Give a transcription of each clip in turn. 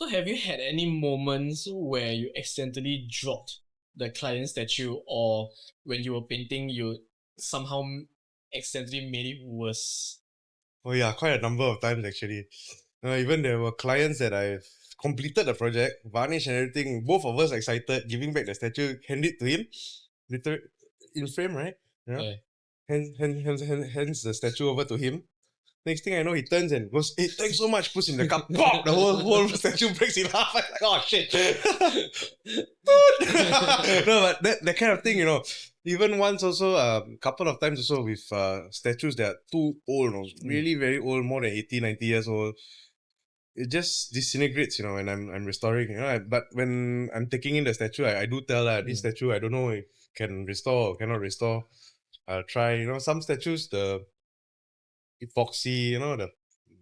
So have you had any moments where you accidentally dropped the client statue, or when you were painting you somehow accidentally made it worse? Oh yeah, quite a number of times actually. Even there were clients that I've completed the project, varnish and everything. Both of us excited, giving back the statue, hand it to him, literally in frame, right? Yeah. Yeah. Hands the statue over to him. Next thing I know, he turns and goes, "Hey, thanks so much." Puts in the cup. Pop! The whole statue breaks in half. I'm like, oh shit. No, but that kind of thing, even once also, a couple of times also with statues that are too old, really very old, more than 80, 90 years old. It just disintegrates, when I'm restoring. But when I'm taking in the statue, I do tell that this statue, I don't know if can restore or cannot restore. I'll try. Some statues, the epoxy,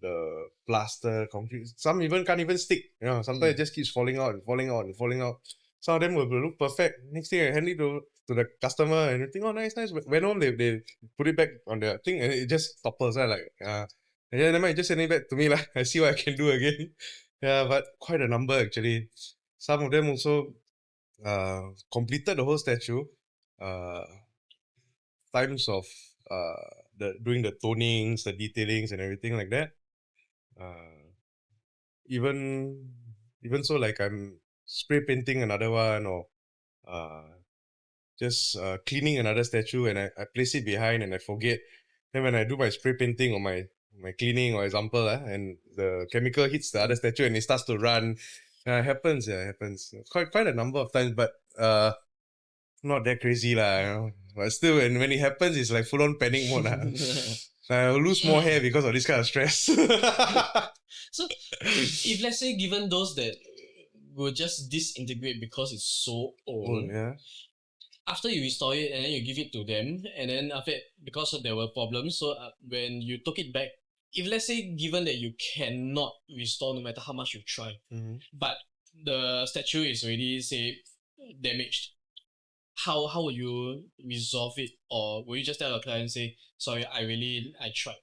the plaster, concrete. Some even can't even stick. Sometimes it just keeps falling out and falling out and falling out. Some of them will look perfect. Next thing I hand it to the customer and they think, oh, nice, nice. Went home, they put it back on the thing and it just topples. And then never mind, just send it back to me. I see what I can do again. Yeah, but quite a number actually. Some of them also completed the whole statue. Uh, Times of doing the tonings, the detailings, and everything like that. Uh, even even so, like I'm spray painting another one or uh, just cleaning another statue, and I place it behind and I forget. Then when I do my spray painting or my cleaning or example, and the chemical hits the other statue and it starts to run. Happens, yeah, happens. Quite a number of times, but not that crazy lah. But still, when it happens, it's like full on panic mode lah. I'll lose more hair because of this kind of stress. So if let's say given those that will just disintegrate because it's so old, yeah. after you restore it and then you give it to them, and then after that, because there were problems, so when you took it back, if let's say given that you cannot restore no matter how much you try, but the statue is already say damaged, how will you resolve it? Or will you just tell the client, say, sorry, I tried?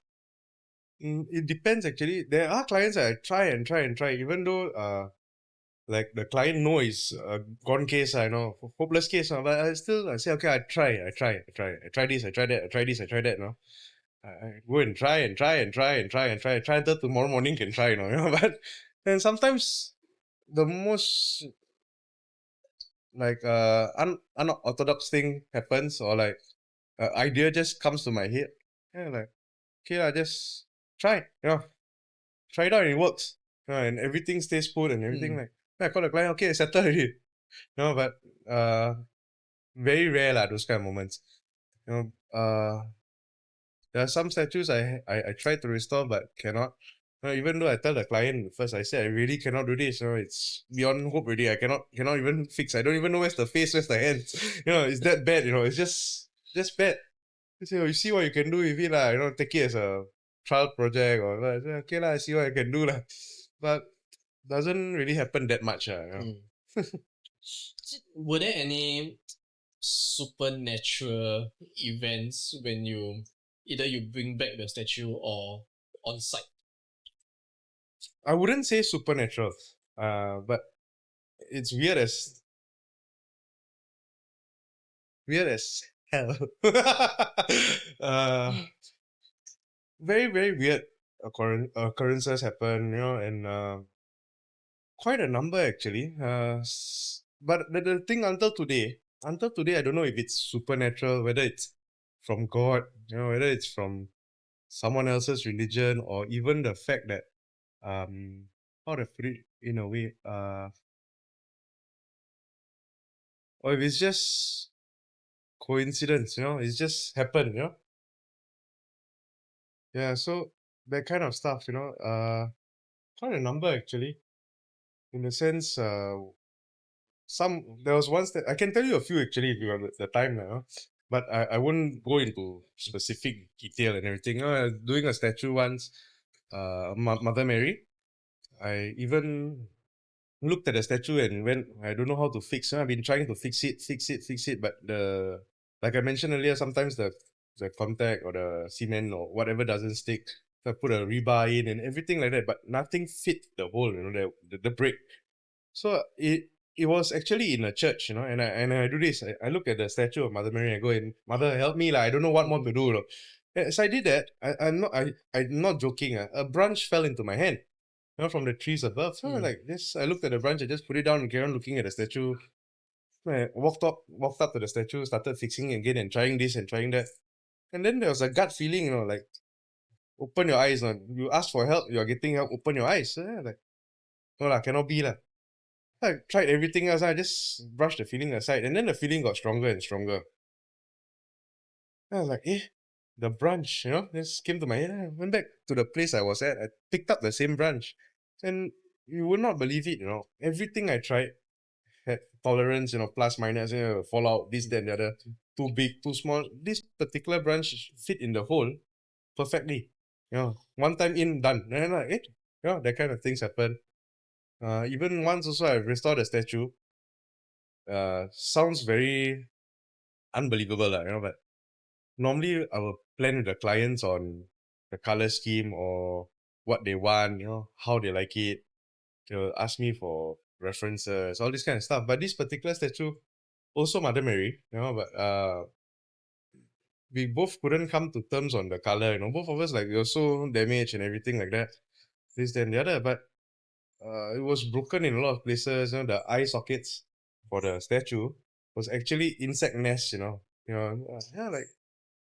It depends actually. There are clients that I try and try and try, even though like the client know is a gone case, I know, hopeless case, but I say, okay, I try this, I try that, I try this, I try that, I go and try and try and try and try and try until tomorrow morning can try, but then sometimes the most like unorthodox thing happens, or like idea just comes to my head. Yeah, like, okay, I just try, try it out and it works. And everything stays put and everything like. I call the client, okay, settle already. But very rare lah, those kind of moments. There are some statues I try to restore but cannot. Even though I tell the client first, I said I really cannot do this. It's beyond hope already. I cannot even fix. I don't even know where's the face, where's the hands. It's that bad. It's just bad. You see what you can do with it lah. Take it as a trial project or okay lah. I see what I can do lah. But doesn't really happen that much Were there any supernatural events when you either you bring back the statue or on site? I wouldn't say supernatural, but it's weird as hell. Very very weird occurrences happen, and quite a number actually. But the thing until today, I don't know if it's supernatural, whether it's from God, whether it's from someone else's religion, or even the fact that how to put it in a way, or if it's just coincidence, it's just happened, Yeah, so that kind of stuff, quite a number actually. In a sense, there was once that I can tell you a few actually if you have the time now, but I won't go into specific detail and everything. Doing a statue once, Mother Mary. I even looked at the statue and went, I don't know how to fix. I've been trying to fix it, but like I mentioned earlier, sometimes the contact or the cement or whatever doesn't stick. So I put a rebar in and everything like that, but nothing fit the hole, the brick. So it was actually in a church, and I do this. I look at the statue of Mother Mary and I go in, Mother, help me, I don't know what more to do. As I did that, I'm not joking. A branch fell into my hand, from the trees above. So I looked at the branch, I just put it down and carried on looking at the statue. I walked up to the statue, started fixing it again and trying this and trying that. And then there was a gut feeling, like, open your eyes. You ask for help, you're getting help, open your eyes. Like, no lah, cannot be lah. I tried everything else. I just brushed the feeling aside. And then the feeling got stronger and stronger. I was like, the branch, just came to my head. I went back to the place I was at. I picked up the same branch. And you would not believe it, everything I tried had tolerance, plus, minus, fallout, this, that, and the other. Too big, too small. This particular branch fit in the hole perfectly. One time in, done. And I'm like, that kind of things happen. Even once also I restored a statue. Sounds very unbelievable, but normally I will plan with the clients on the color scheme or what they want, how they like it. They'll ask me for references, all this kind of stuff. But this particular statue, also Mother Mary, but we both couldn't come to terms on the color, both of us, like, we were so damaged and everything like that, this, then the other. But it was broken in a lot of places. The eye sockets for the statue was actually insect nests. Like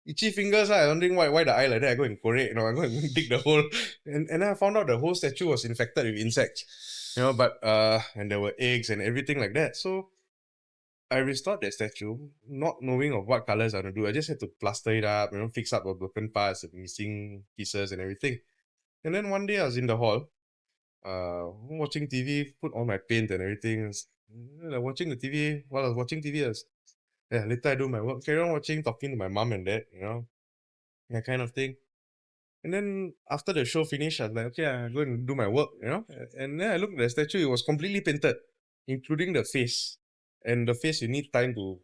itchy fingers. I wondering why the eye like that. I go and correct. I go and dig the hole, and I found out the whole statue was infected with insects. But and there were eggs and everything like that. So I restored that statue, not knowing of what colors I want to do. I just had to plaster it up, fix up the broken parts, the missing pieces and everything. And then one day I was in the hall, watching TV, put on my paint and everything. Watching the TV, while I was watching TV, later I do my work, carry on watching, talking to my mom and dad, that kind of thing. And then after the show finished, I was like, okay, I'm going to do my work, And then I looked at the statue, it was completely painted, including the face. And the face, you need time to.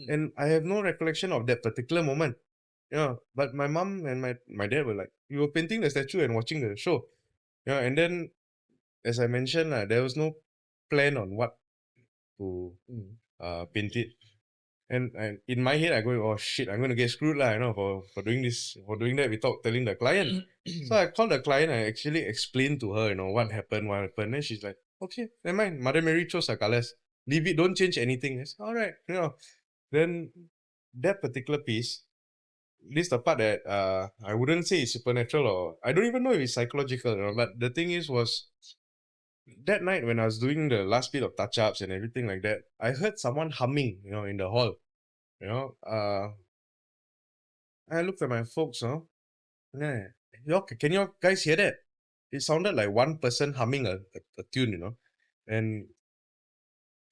And I have no recollection of that particular moment. But my mom and my dad were like, we were painting the statue and watching the show. And then, as I mentioned, there was no plan on what to paint it. And in my head, I go, oh shit, I'm going to get screwed for doing this, for doing that without telling the client. So I called the client, I actually explained to her, what happened. Then she's like, okay, never mind. Mother Mary chose her colors. Leave it, don't change anything. I said, all right, Then that particular piece, this is the part that I wouldn't say is supernatural, or I don't even know if it's psychological, but the thing was that night when I was doing the last bit of touch-ups and everything like that, I heard someone humming, in the hall. I looked at my folks, yeah, can you guys hear that? It sounded like one person humming a tune, and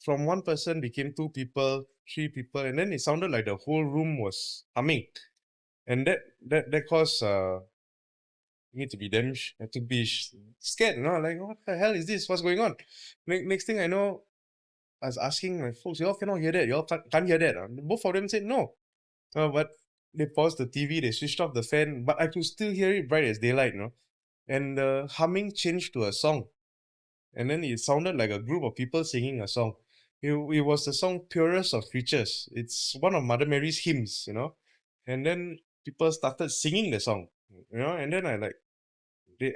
from one person became two people, three people, and then it sounded like the whole room was humming. And that caused me to be scared, like, what the hell is this? What's going on? Next thing I know, I was asking my folks, y'all cannot hear that, y'all can't hear that. Both of them said no. But they paused the TV, they switched off the fan, but I could still hear it bright as daylight, And the humming changed to a song. And then it sounded like a group of people singing a song. It was the song Purest of Creatures. It's one of Mother Mary's hymns, And then people started singing the song, and then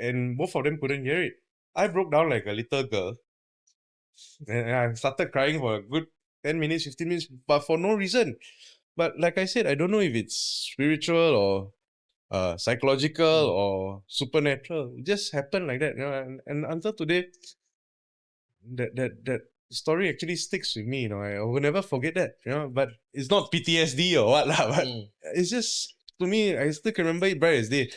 and both of them couldn't hear it. I broke down like a little girl, and I started crying for a good 10 minutes, 15 minutes, but for no reason. But like I said, I don't know if it's spiritual or psychological or supernatural. It just happened like that, and until today, that story actually sticks with me, I will never forget that, but it's not PTSD or what lah, but it's just, to me, I still can remember it bright as day.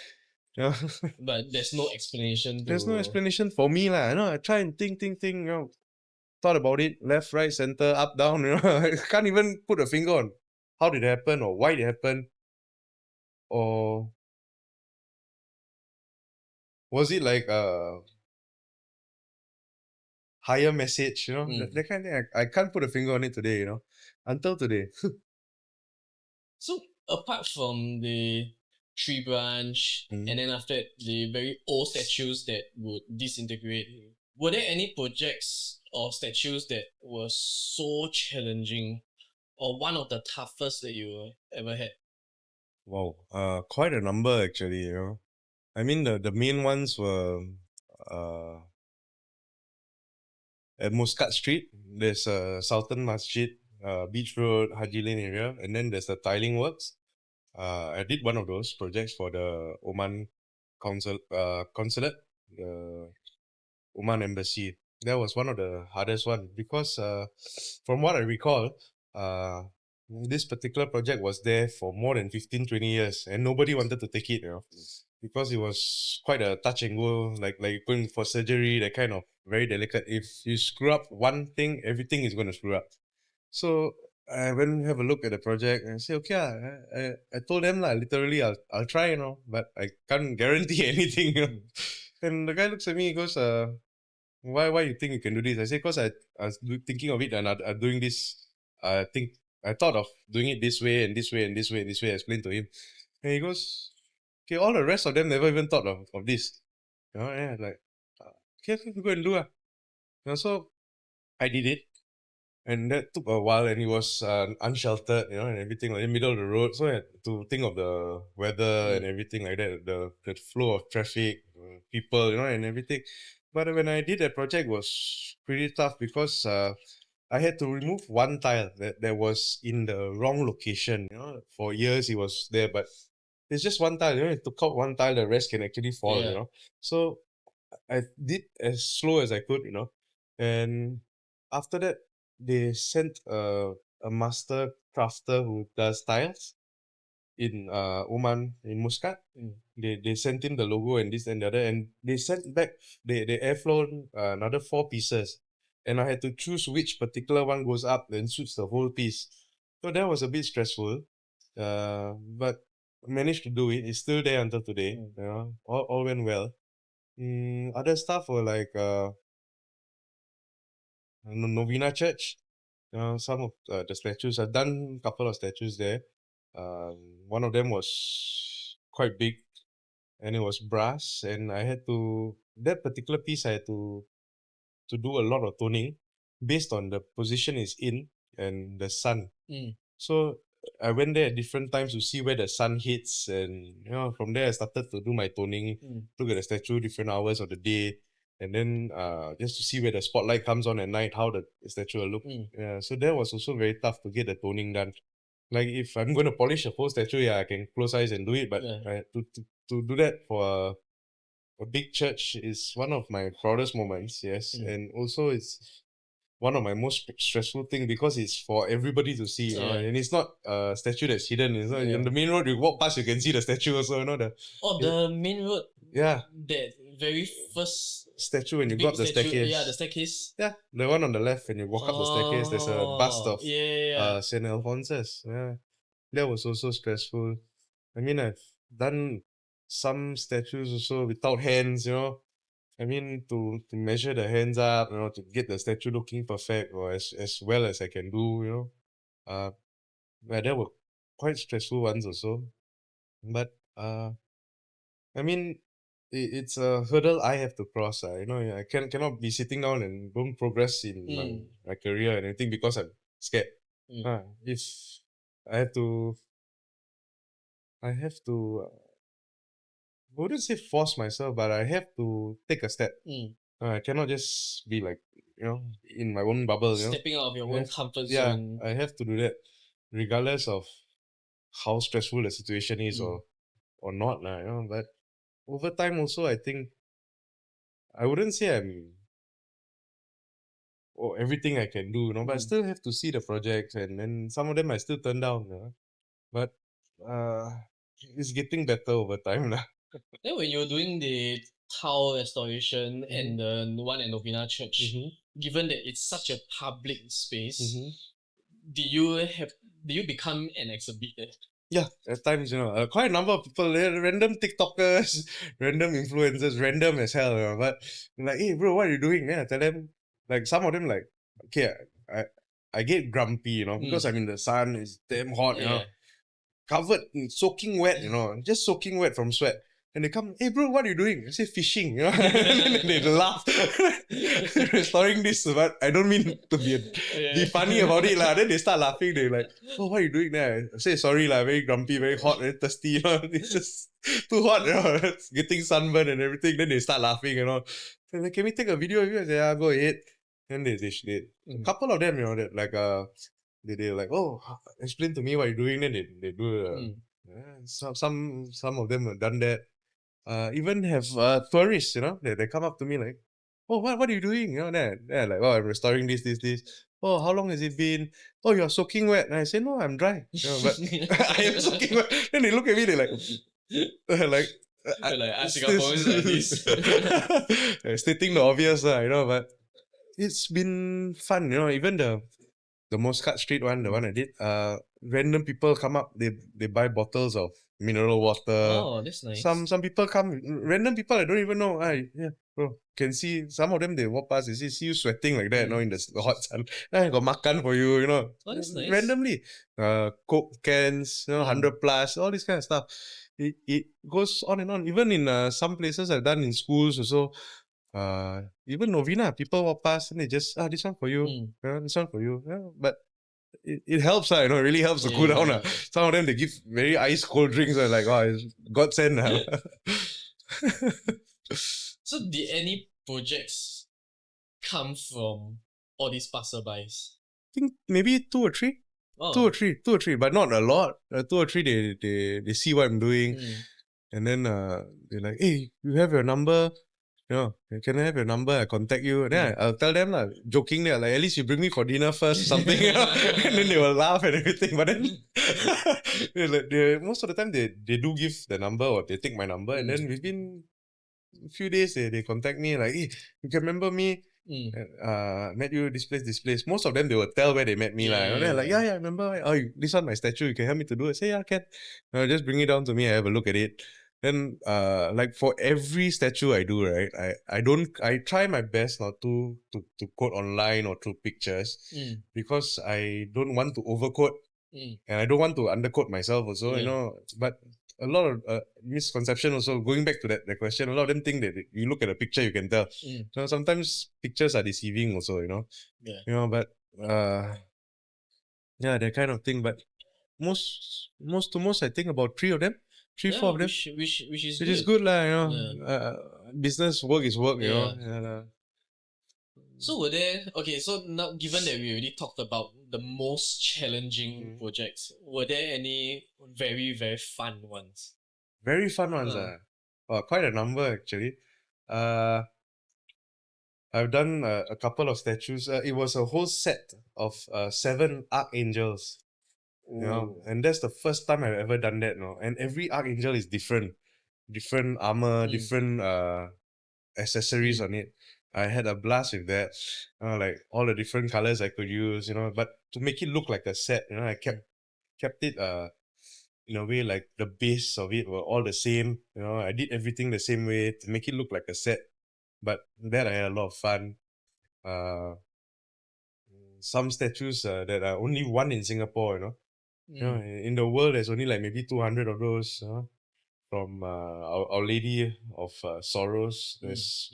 But there's no explanation. There's no explanation for me lah. I try and think, thought about it, left, right, center, up, down. I can't even put a finger on how did it happen or why it happened, or was it like a higher message? That kind of thing. I can't put a finger on it today. Until today. So apart from the tree branch, and then after that, the very old statues that would disintegrate. Were there any projects or statues that were so challenging, or one of the toughest that you ever had? Wow, quite a number actually. I mean the main ones were uh at Muscat Street. There's a Sultan Masjid, Beach Road, Haji Lane area, and then there's the tiling works. I did one of those projects for the Oman consulate, the Oman embassy. That was one of the hardest one because from what I recall, uh, this particular project was there for more than 15, 20 years and nobody wanted to take it, because it was quite a touch and go, like going for surgery, that kind of very delicate. If you screw up one thing, everything is going to screw up. So I went and have a look at the project and I say, okay, I told them literally, I'll try, but I can't guarantee anything. And the guy looks at me, he goes, why you think you can do this? I say, because I was thinking of it and I'm doing this. I think I thought of doing it this way and this way and this way and this way. I explained to him, and he goes, okay, all the rest of them never even thought of this. Yeah, like, okay, okay, go and do it. So I did it, and that took a while, and it was unsheltered, and everything like in the middle of the road. So I had to think of the weather and everything like that, the flow of traffic, people, and everything. But when I did that project, was pretty tough because I had to remove one tile that was in the wrong location. For years it was there, but it's just one tile. You took out one tile, the rest can actually fall. Yeah. So I did as slow as I could. And after that they sent a master crafter who does tiles in Oman, in Muscat. They sent in the logo and this and the other, and they sent back they airflown another 4 pieces, and I had to choose which particular one goes up and suits the whole piece. So that was a bit stressful, but managed to do it. It's still there until today. All went well. Other stuff were like Novena Church. Some of the statues. I've done a couple of statues there. One of them was quite big, and it was brass, and I had to that particular piece. I had to do a lot of toning based on the position it's in and the sun. So I went there at different times to see where the sun hits, and from there I started to do my toning. Look at the statue, different hours of the day, and then just to see where the spotlight comes on at night, how the statue will look. Yeah, so that was also very tough to get the toning done. Like if I'm going to polish a full statue, yeah, I can close eyes and do it, but to do that for a big church is one of my proudest moments. Yes, and also it's one of my most stressful thing because it's for everybody to see, and it's not a statue that's hidden. It's not on the main road. You walk past, you can see the statue also. The main road. Yeah, that very first statue when you go up the staircase. Yeah, the staircase. Yeah, the one on the left when you walk up the staircase. There's a bust of Saint Alphonsus. Yeah, that was also stressful. I mean, I've done some statues also without hands. I mean, to measure the hands up, to get the statue looking perfect or as well as I can do, but there were quite stressful ones also. But I mean, it's a hurdle I have to cross. I cannot be sitting down and don't progress in my career and anything because I'm scared. If I have to, I have to. I wouldn't say force myself, but I have to take a step. I cannot just be like, in my own bubble. Stepping out of your own comfort Yeah, zone. I have to do that, regardless of how stressful the situation is or not. But over time, also, I think I wouldn't say I'm everything I can do, but I still have to see the projects, and then some of them I still turn down. But it's getting better over time. Then when you're doing the tile restoration and the one at Novena Church, given that it's such a public space, did you become an exhibitor? Yeah, at times, quite a number of people, random TikTokers, random influencers, random as hell, but like, hey bro, what are you doing? Yeah, I tell them, like some of them like, okay, I get grumpy, because I'm in the sun, it's damn hot, covered in soaking wet, just soaking wet from sweat. And they come, hey bro, what are you doing? I say fishing, and then they laugh. Restoring this, but I don't mean to be funny about it lah. Then they start laughing. They're like, oh, what are you doing there? I say sorry lah, very grumpy, very hot, very thirsty. It's just too hot, It's getting sunburned and everything. Then they start laughing, And like, can we take a video of you? I say, yeah, go ahead. Then they a couple of them, that like they like, oh, explain to me what you're doing. Then they do. Some of them have done that. Even have tourists, they come up to me like, oh, what are you doing? They're like, oh, I'm restoring this. Oh, how long has it been? Oh, you're soaking wet. And I say, no, I'm dry. But I am soaking wet. Then they look at me, they're like, like, Singaporeans like this. Stating the obvious, but it's been fun, even the Muscat Street one, the one I did, random people come up, they buy bottles of mineral water. Oh, that's nice. Some people come, random people I don't even know. Yeah, bro, can see some of them, they walk past, they see you sweating like that, in the hot sun. I got makan for you, Oh, that's nice. randomly. Coke cans, 100 plus, all this kind of stuff. It goes on and on. Even in some places I've done in schools also. Even Novena, people walk past and they just, this one for you, this one for you. Yeah, but it helps, it really helps to cool down. Some of them, they give very ice cold drinks, like, oh, it's godsend. So did any projects come from all these passerbys? I think maybe two or three. Oh. Two or three, but not a lot. Two or three, they see what I'm doing. And then they're like, hey, you have your number? Can I have your number? I contact you. And then I'll tell them, jokingly, like, at least you bring me for dinner first, something. And then they will laugh and everything. But then, most of the time, they do give the number or they take my number. And then within a few days, they contact me, like, hey, you can remember me? Met you this place. Most of them, they will tell where they met me. And they're like, yeah, I remember. Oh, this one, my statue, you can help me to do it. I say, yeah, I can. Just bring it down to me. I have a look at it. Then, like for every statue I do, right, I try my best not to quote online or through pictures because I don't want to overquote and I don't want to underquote myself also, but a lot of misconception also, going back to that question, a lot of them think that you look at a picture, you can tell. So sometimes pictures are deceiving also, but yeah, that kind of thing. But most, I think about 3 of them. 4 of them. Which is good lah, business work is work, So were there, okay, so now given that we already talked about the most challenging projects, were there any very, very fun ones? Very fun ones, quite a number actually. I've done a couple of statues. It was a whole set of 7 archangels. And that's the first time I've ever done that, and every archangel is different armor, different accessories on it. I had a blast with that, like all the different colors I could use, but to make it look like a set, I kept it in a way like the base of it were all the same, I did everything the same way to make it look like a set. But that I had a lot of fun. Some statues that are only one in Singapore, in the world, there's only like maybe 200 of those. From Our Lady of Sorrows, there's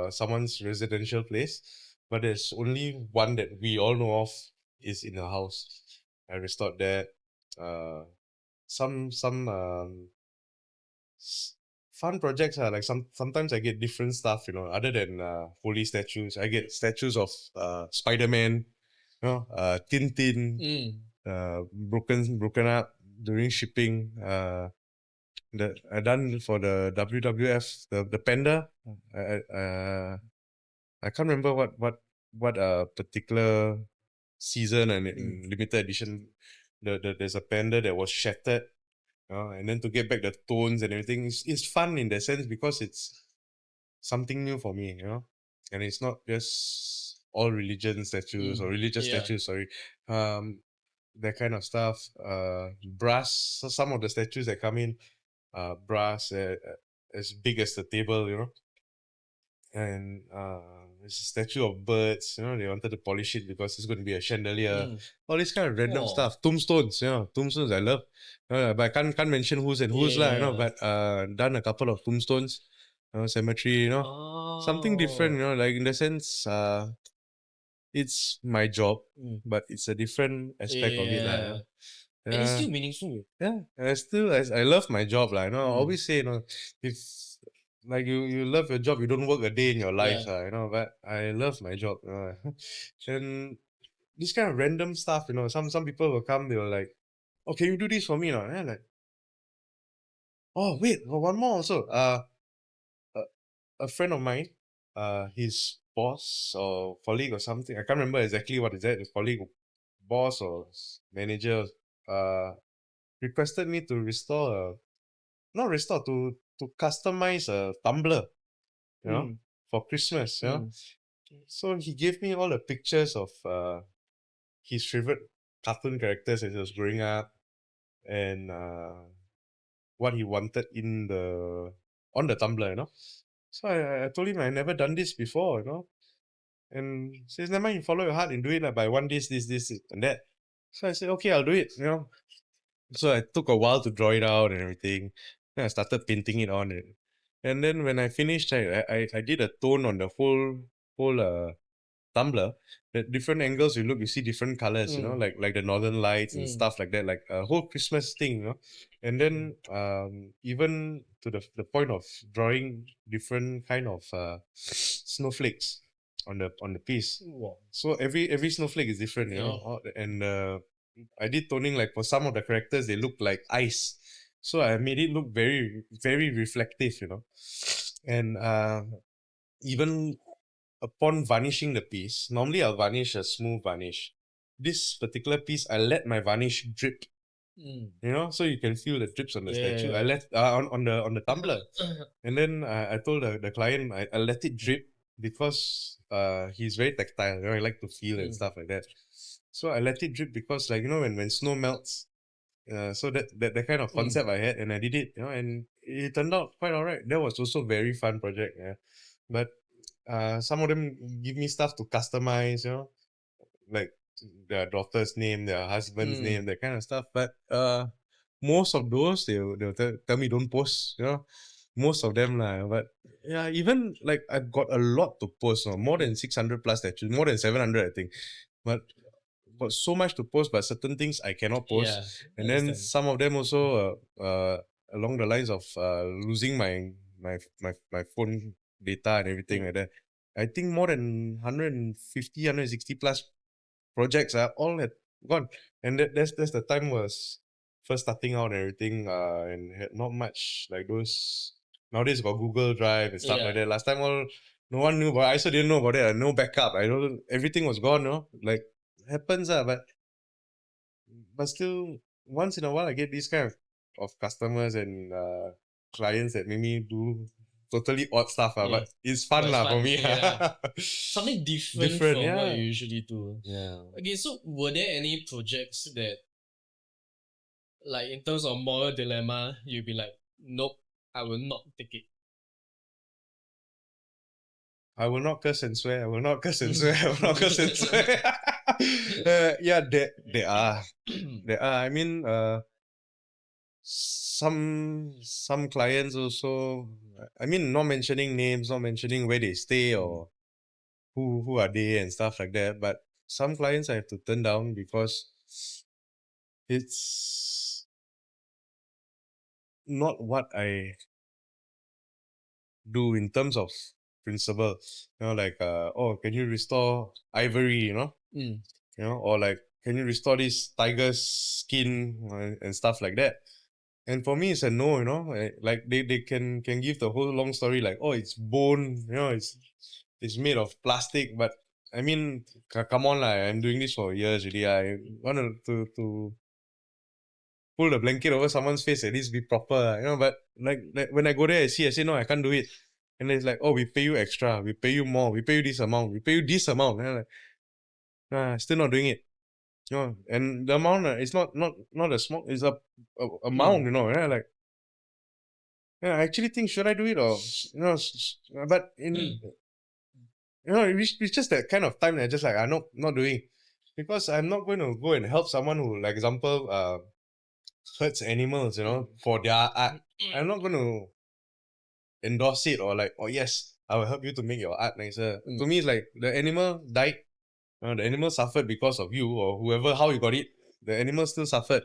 someone's residential place, but there's only one that we all know of is in the house. I restored that. Some fun projects are like sometimes I get different stuff, other than holy statues. I get statues of Spider-Man, Tintin. Broken up during shipping. That I done for the WWF, the panda. I can't remember what particular season and limited edition. There's a panda that was shattered, and then to get back the tones and everything, it's fun in that sense because it's something new for me, and it's not just all religion statues or religious statues. Sorry, that kind of stuff. Brass. So some of the statues that come in, brass as big as the table, and it's a statue of birds. They wanted to polish it because it's going to be a chandelier. Mm. All this kind of random Wow. stuff. Tombstones, tombstones I love. But I can't mention who's and who's lah. Yeah. But done a couple of tombstones, cemetery. Something different. Oh. Like in the sense, it's my job, Mm. but it's a different aspect of it lah. Yeah. And it's still meaningful. Yeah, I love my job lah. I Mm. always say, if like you love your job, you don't work a day in your life, Yeah. But I love my job. And this kind of random stuff, some people will come, they will like, oh, can you do this for me, And I'm like, oh wait, one more also. A, a friend of mine, his boss or colleague or something, I can't remember exactly what is that. His colleague, boss or manager, requested me to not restore to customize a tumbler, Mm. for Christmas, Mm. So he gave me all the pictures of his favorite cartoon characters as he was growing up, and what he wanted on the tumbler, So I told him I never done this before, and he says, never mind, you follow your heart and do it, by one this, and that. So I said, okay, I'll do it, So I took a while to draw it out and everything. Then I started painting it on it. And then when I finished, I did a tone on the whole tumbler. At different angles you look, you see different colors, Mm. like the northern lights and Mm. stuff like that, like a whole Christmas thing, And then even to the point of drawing different kind of snowflakes on the piece. Wow. So every snowflake is different, and I did toning, like for some of the characters they look like ice, so I made it look very very reflective, and even upon varnishing the piece, normally I'll varnish a smooth varnish. This particular piece, I let my varnish drip, so you can feel the drips on the statue. I Yeah. let on the tumbler. And then I told the client I let it drip because he's very tactile. I like to feel and Mm. stuff like that. So I let it drip because, like, when snow melts, so that kind of concept I had, and I did it, and it turned out quite alright. That was also very fun project, But some of them give me stuff to customize, like their daughter's name, their husband's Mm. name, that kind of stuff. But most of those they'll tell me don't post, most of them lah. But yeah, even like I've got a lot to post, more than 600 plus statues, more than 700 I think. But got so much to post, but certain things I cannot post. Yeah. And then Understand. some of them also along the lines of losing my phone data and everything like that. I think more than 150, 160 plus projects are all had gone. And that's the time was first starting out and everything, and had not much like those. Nowadays got Google Drive and stuff like Yeah. that. Last time all no one knew, but I also didn't know about that. No backup. I don't. Everything was gone. Like happens, but still, once in a while I get these kind of customers and clients that make me do totally odd stuff. Yeah. But it's fun But it's for fun, me. yeah. Something different, Different, from what yeah. you usually do. Yeah. Okay, so were there any projects that, like, in terms of moral dilemma, you'd be like, nope, I will not take it. I will not curse and swear. I will not curse and swear. I will not curse and swear. Yeah, there are. There are. I mean, some clients also. I mean, not mentioning names, not mentioning where they stay or who are they and stuff like that. But some clients I have to turn down because it's not what I do in terms of principle. Like oh, can you restore ivory? Mm. Or like, can you restore this tiger's skin and stuff like that? And for me, it's a no, like they can give the whole long story like, oh, it's bone, it's made of plastic, but I mean, come on, like, I'm doing this for years already. I want to pull the blanket over someone's face, at least be proper, But like when I go there, I say no, I can't do it, and then it's like, oh, we pay you extra, we pay you more, we pay you this amount, we pay you this amount, and I'm like, nah, still not doing it. And the amount is not a small, it's a amount, like, I actually think, should I do it or but it's just that kind of time that I just like, I'm not doing. Because I'm not going to go and help someone who, like example, hurts animals, for their art. I'm not going to endorse it or like, oh yes, I will help you to make your art nicer. To me, it's like the animal died, the animal suffered because of you or whoever, how you got it. The animal still suffered.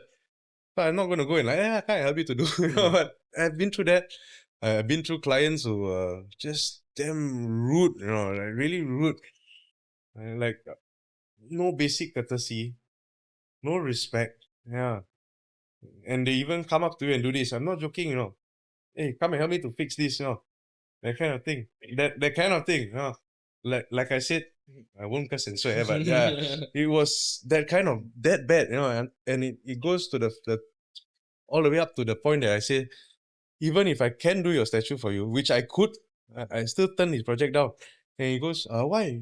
But I'm not going to go and like, I can't help you to do. But I've been through that. I've been through clients who are just damn rude, like really rude. Like no basic courtesy, no respect. Yeah. And they even come up to you and do this. I'm not joking. Hey, come and help me to fix this. That kind of thing. That kind of thing. Like I said, I won't cuss and swear, but yeah, it was that bad. And it goes to the all the way up to the point that I say, even if I can do your statue for you, which I could, I still turn his project down. And he goes, why?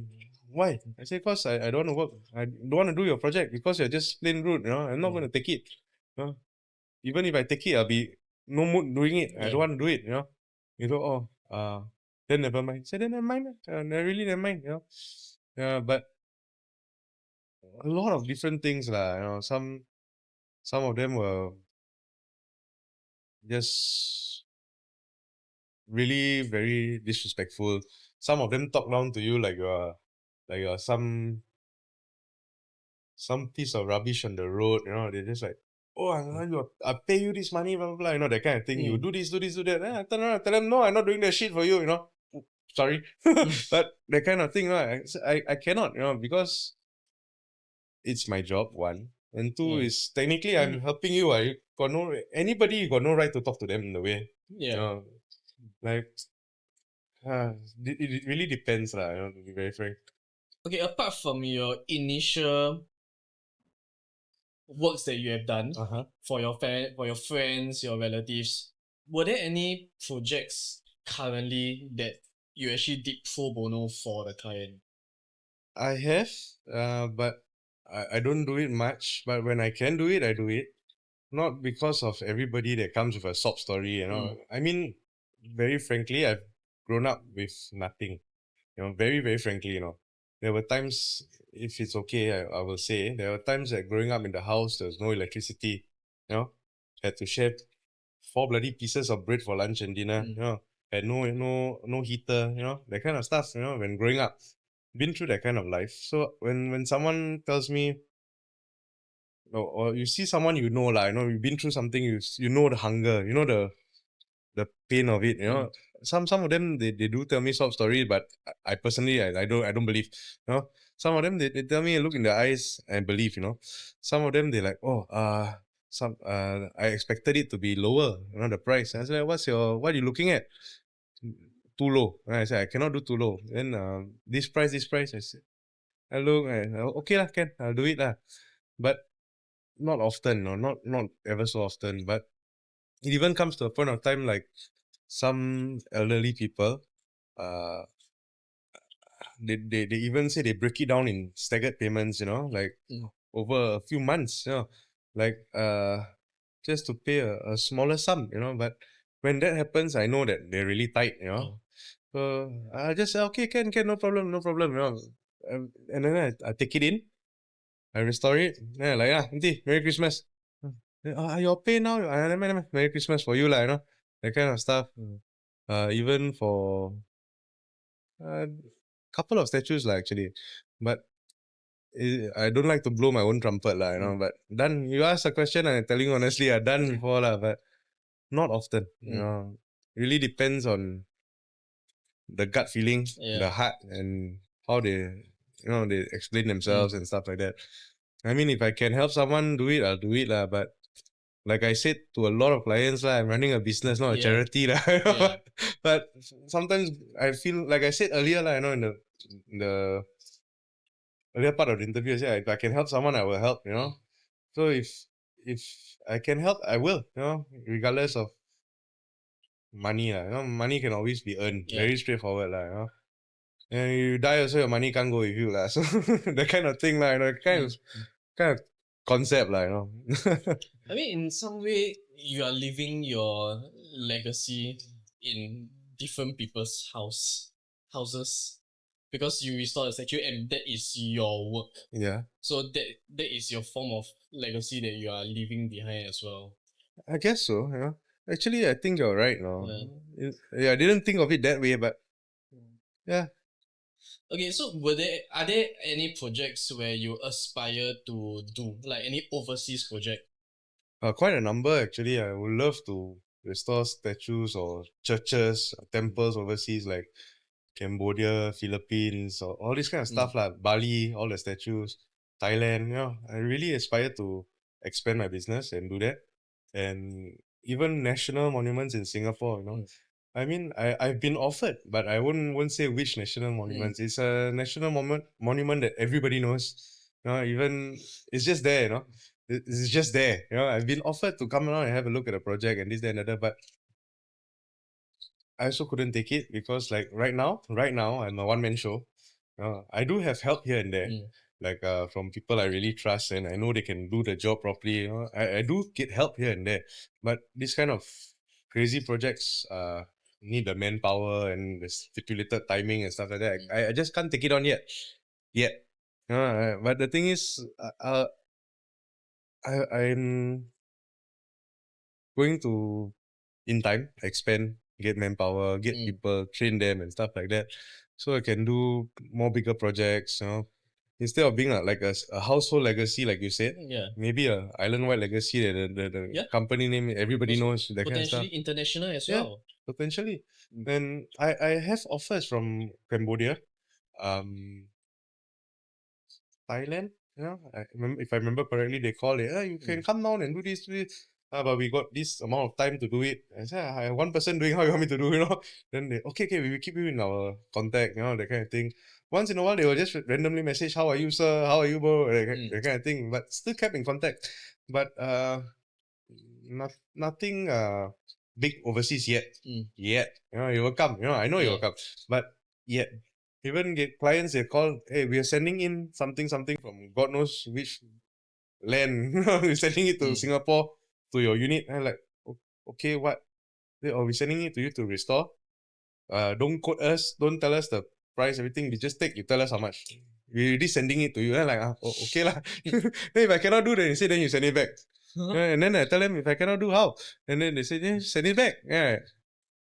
Why? I say, because I don't want to work. I don't want to do your project because you're just plain rude. I'm not going to take it. You know? Even if I take it, I'll be no mood doing it. I don't want to do it. You go, then never mind. Say, then never mind. Really never mind. But a lot of different things lah. Some of them were just really very disrespectful. Some of them talk down to you like you're some piece of rubbish on the road. They're just like, oh, I pay you this money, blah blah blah. That kind of thing. You do this, do this, do that. I turn around, tell them, no, I'm not doing that shit for you. Sorry, but that kind of thing. I cannot. Because it's my job. One and two is technically I'm helping you. I got no anybody. You got no right to talk to them in the way. Yeah. Like it really depends lah. To be very frank. Okay, apart from your initial works that you have done for your for your friends, your relatives, were there any projects currently that you actually did pro bono for the client? I have, but I don't do it much. But when I can do it, I do it. Not because of everybody that comes with a sob story. I mean, very frankly, I've grown up with nothing. Very, very frankly. There were times, if it's okay, I will say, there were times that growing up in the house, there was no electricity. Had to share 4 bloody pieces of bread for lunch and dinner. Had no heater. That kind of stuff. When growing up, been through that kind of life. So when someone tells me, or you see someone lah, you've been through something, you know the hunger, the pain of it. Some of them they do tell me sob story, but I personally I don't believe. Some of them they tell me, look in their eyes and believe. Some of them they like, I expected it to be lower. The price. I said, what are you looking at? Too low. And I said, I cannot do too low. Then this price. I said, I look, okay lah, can, I'll do it lah. But not often, not ever so often. But it even comes to a point of time like some elderly people, they even say they break it down in staggered payments, like over a few months, like just to pay a smaller sum, But when that happens, I know that they're really tight. So I just say, okay, can, no problem. And then I take it in, I restore it. Then like, auntie, Merry Christmas. Your pay now. Never mind. Merry Christmas for you, that kind of stuff. Even for a couple of statues, actually. But I don't like to blow my own trumpet, But done. You asked a question, and I'm telling you honestly, I've done before, But not often. Really depends on the gut feeling, the heart, and how they explain themselves and stuff like that. I mean, if I can help someone do it, I'll do it, But like I said to a lot of clients, I'm running a business, not a charity, But sometimes I feel, like I said earlier, in the earlier part of the interview, I said, if I can help someone, I will help, So if I can help, I will, regardless of money, Money can always be earned. Very straightforward, And you die also, your money can't go with you, So that kind of thing, kind of concept, I mean, in some way, you are living your legacy in different people's houses. because you restore the statue and that is your work. Yeah. So that is your form of legacy that you are leaving behind as well. I guess so, yeah. Actually, I think you're right now. Yeah. Yeah, I didn't think of it that way, but yeah. Okay, so are there any projects where you aspire to do, like any overseas project? Quite a number actually. I would love to restore statues or churches, temples overseas like Cambodia, Philippines, or all this kind of stuff like Bali, all the statues, Thailand. I really aspire to expand my business and do that, and even national monuments in Singapore. I mean, I've been offered, but I wouldn't say which national monuments. It's a national monument that everybody knows. Even it's just there. It's just there. I've been offered to come around and have a look at the project and this, that, and other, but I also couldn't take it because like right now I'm a one man show. I do have help here and there, like from people I really trust and I know they can do the job properly. I do get help here and there, but this kind of crazy projects need the manpower and the stipulated timing and stuff like that. I just can't take it on yet. But the thing is, I'm going to in time expand, get manpower, get people, train them and stuff like that, so I can do more bigger projects. Instead of being like a household legacy, like you said, maybe a island-wide legacy that the company name everybody knows, that kind of stuff. Potentially international as well. Potentially. And I have offers from Cambodia, Thailand. If I remember correctly, they call it. You can come down and do this, but we got this amount of time to do it. I said, I have one person doing. How you want me to do? Then they okay, we will keep you in our contact. That kind of thing. Once in a while, they will just randomly message, "How are you, sir? How are you, bro?" That kind of thing. But still kept in contact. But nothing big overseas yet. Yet, you will come. I know you will come, but yet. Even get clients, they call, hey, we are sending in something from God knows which land. We're sending it to Singapore, to your unit. And I'm like, okay, what? We're sending it to you to restore. Don't quote us, don't tell us the price, everything. We just take, you tell us how much. We're already sending it to you. And I'm like, okay lah. Then if I cannot do, then you say, then you send it back. And then I tell them, if I cannot do, how? And then they say, yeah, send it back. Yeah.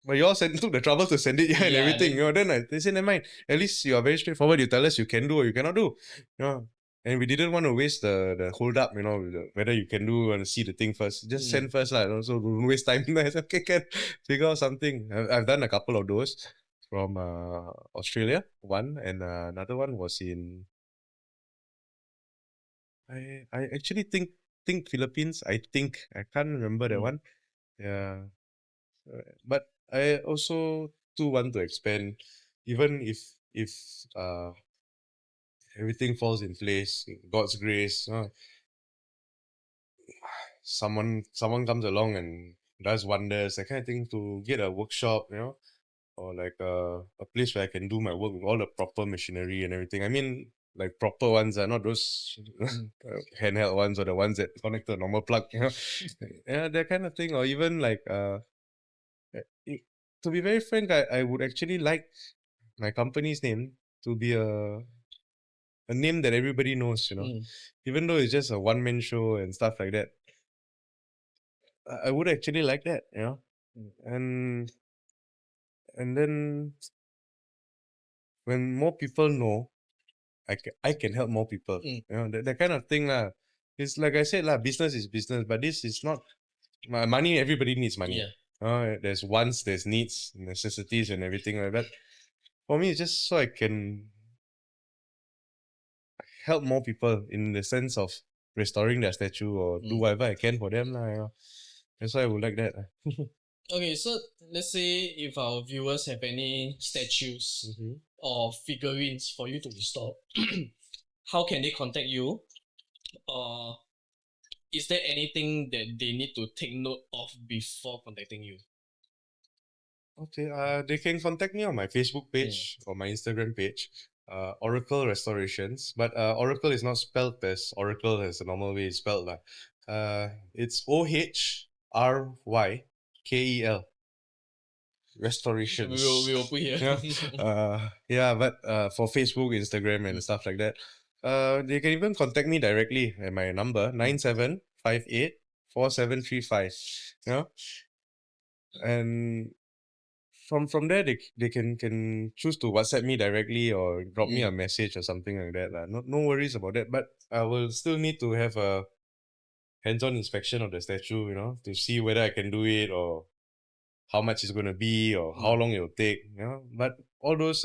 But you all took the trouble to send it and everything. Then they say, never mind. At least you are very straightforward. You tell us you can do or you cannot do. And we didn't want to waste the hold up, whether you can do and see the thing first. Just send first, so don't waste time. I said, okay, can figure out something. I've done a couple of those from Australia, one, and another one was in. I actually think Philippines. I can't remember that one. Yeah. But I also too want to expand, even if uh everything falls in place, God's grace. Someone comes along and does wonders, that kind of thing, to get a workshop, or like a place where I can do my work with all the proper machinery and everything. I mean, like proper ones are not those handheld ones or the ones that connect to a normal plug, yeah, that kind of thing. Or even like to be very frank, I would actually like my company's name to be a name that everybody knows, even though it's just a one man show and stuff like that. I would actually like that, and then when more people know, I can help more people, that kind of thing lah. It's like I said lah, business is business, but this is not money. Everybody needs money. There's wants, there's needs, necessities, and everything like that. For me, it's just so I can help more people in the sense of restoring their statue or do whatever I can for them. That's why I would like that. Okay, so let's say if our viewers have any statues or figurines for you to restore, how can they contact you? Or is there anything that they need to take note of before contacting you? Okay, they can contact me on my Facebook page or my Instagram page, Oracle Restorations. But Oracle is not spelled as Oracle as the normal way it's spelled. It's OHRYKEL. restorations. We will put here. But for Facebook, Instagram, and stuff like that, they can even contact me directly at my number 97584735. You know, and from there they can choose to WhatsApp me directly or drop me a message or something like that. No worries about that. But I will still need to have a hands-on inspection of the statue, to see whether I can do it or how much it's gonna be or how long it'll take, But all those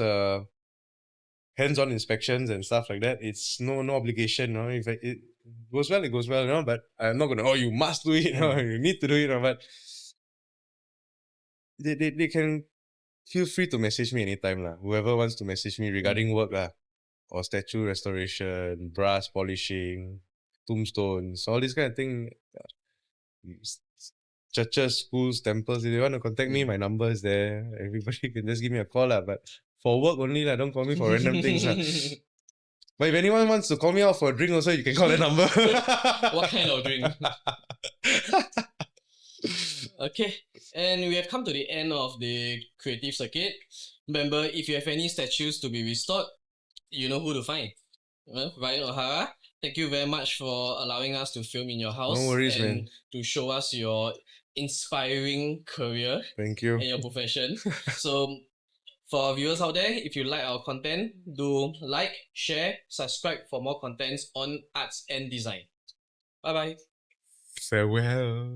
hands-on inspections and stuff like that, it's no obligation, If it goes well, it goes well, But I'm not gonna, you must do it, you need to do it, But they can feel free to message me anytime, lah. Whoever wants to message me regarding work, lah, or statue restoration, brass polishing, tombstones, all this kind of thing. Churches, schools, temples. If you want to contact me, my number is there. Everybody can just give me a call, lah. But for work only, lah. Don't call me for random things, lah. But if anyone wants to call me out for a drink, also you can call that number. What kind of drink? Okay, and we have come to the end of the creative circuit. Remember, if you have any statues to be restored, you know who to find. Well, Ryan O'Hara, thank you very much for allowing us to film in your house. No worries, and man. to show us your inspiring career. Thank you. And your profession. So, for our viewers out there, if you like our content, do like, share, subscribe for more contents on arts and design. Bye-bye. Farewell.